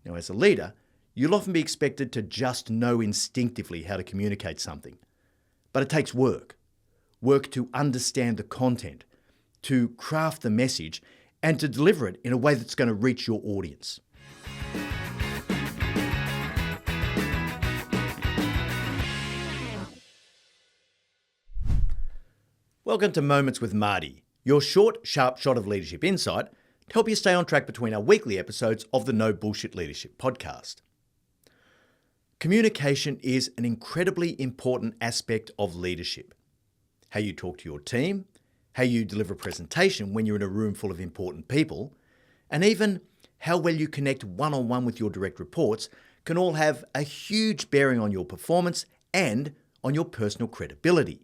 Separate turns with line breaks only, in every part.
Now, as a leader, you'll often be expected to just know instinctively how to communicate something. But it takes work to understand the content, to craft the message, and to deliver it in a way that's going to reach your audience. Welcome to Moments with Marty, your short, sharp shot of leadership insight to help you stay on track between our weekly episodes of the No Bullshit Leadership podcast. Communication is an incredibly important aspect of leadership. How you talk to your team, how you deliver a presentation when you're in a room full of important people, and even how well you connect one-on-one with your direct reports can all have a huge bearing on your performance and on your personal credibility.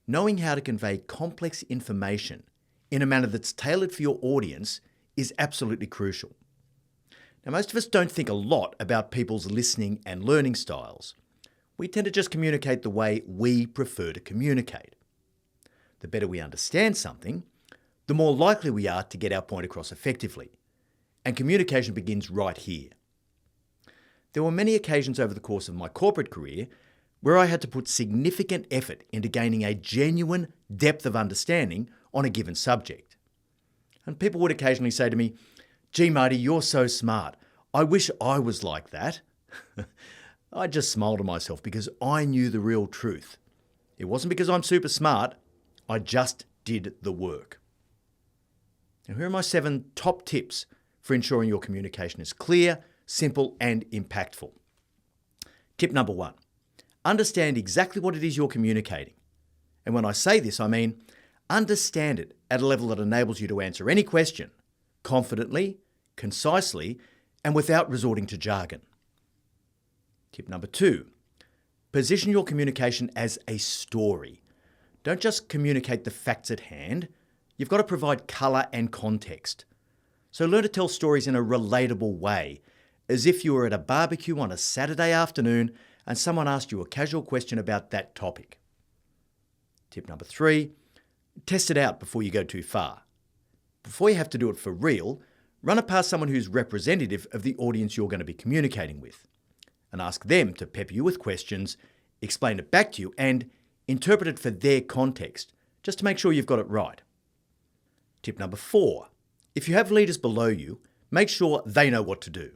Knowing how to convey complex information in a manner that's tailored for your audience is absolutely crucial. Now, most of us don't think a lot about people's listening and learning styles. We tend to just communicate the way we prefer to communicate. The better we understand something, the more likely we are to get our point across effectively. And communication begins right here. There were many occasions over the course of my corporate career where I had to put significant effort into gaining a genuine depth of understanding on a given subject. And people would occasionally say to me, "Gee, Marty, you're so smart. I wish I was like that." I just smiled to myself because I knew the real truth. It wasn't because I'm super smart, I just did the work. Now, here are my 7 top tips for ensuring your communication is clear, simple, and impactful. Tip number 1. Understand exactly what it is you're communicating. And when I say this, I mean understand it at a level that enables you to answer any question confidently, concisely, and without resorting to jargon. Tip number 2. Position your communication as a story. Don't just communicate the facts at hand. You've got to provide colour and context. So learn to tell stories in a relatable way, as if you were at a barbecue on a Saturday afternoon and someone asked you a casual question about that topic. Tip number 3, test it out before you go too far. Before you have to do it for real, run it past someone who's representative of the audience you're going to be communicating with, and ask them to pepper you with questions, explain it back to you, and interpret it for their context, just to make sure you've got it right. Tip number 4, if you have leaders below you, make sure they know what to do.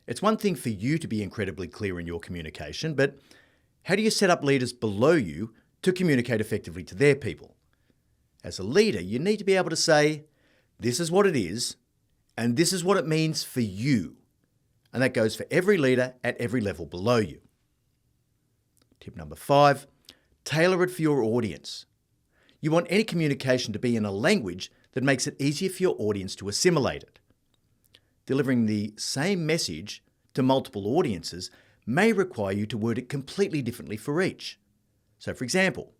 It's one thing for you to be incredibly clear in your communication, but how do you set up leaders below you to communicate effectively to their people? As a leader, you need to be able to say, this is what it is, and this is what it means for you. And that goes for every leader at every level below you. Tip number 5, tailor it for your audience. You want any communication to be in a language that makes it easier for your audience to assimilate it. Delivering the same message to multiple audiences may require you to word it completely differently for each. So, for example,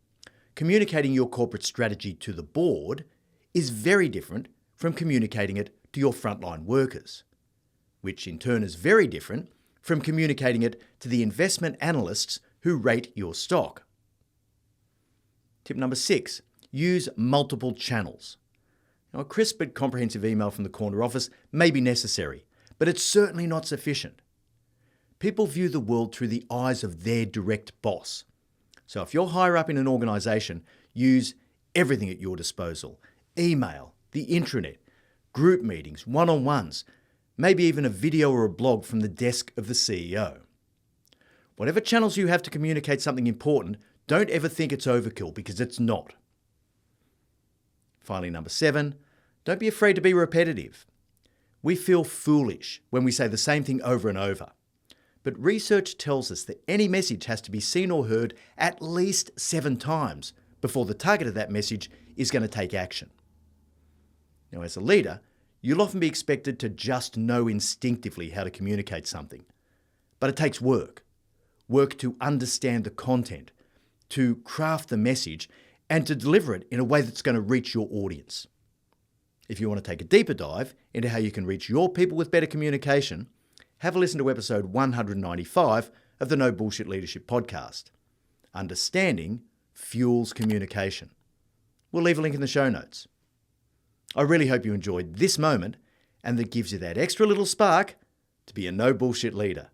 communicating your corporate strategy to the board is very different from communicating it to your frontline workers, which in turn is very different from communicating it to the investment analysts who rate your stock. Tip number 6, use multiple channels. Now, a crisp but comprehensive email from the corner office may be necessary, but it's certainly not sufficient. People view the world through the eyes of their direct boss. So if you're higher up in an organisation, use everything at your disposal. Email, the intranet, group meetings, one-on-ones, maybe even a video or a blog from the desk of the CEO. Whatever channels you have to communicate something important, don't ever think it's overkill, because it's not. Finally, number 7, don't be afraid to be repetitive. We feel foolish when we say the same thing over and over. But research tells us that any message has to be seen or heard at least 7 times before the target of that message is going to take action. Now, as a leader, you'll often be expected to just know instinctively how to communicate something. But it takes work to understand the content, to craft the message, and to deliver it in a way that's going to reach your audience. If you want to take a deeper dive into how you can reach your people with better communication, have a listen to episode 195 of the No Bullshit Leadership podcast. Understanding fuels communication. We'll leave a link in the show notes. I really hope you enjoyed this moment and that gives you that extra little spark to be a no bullshit leader.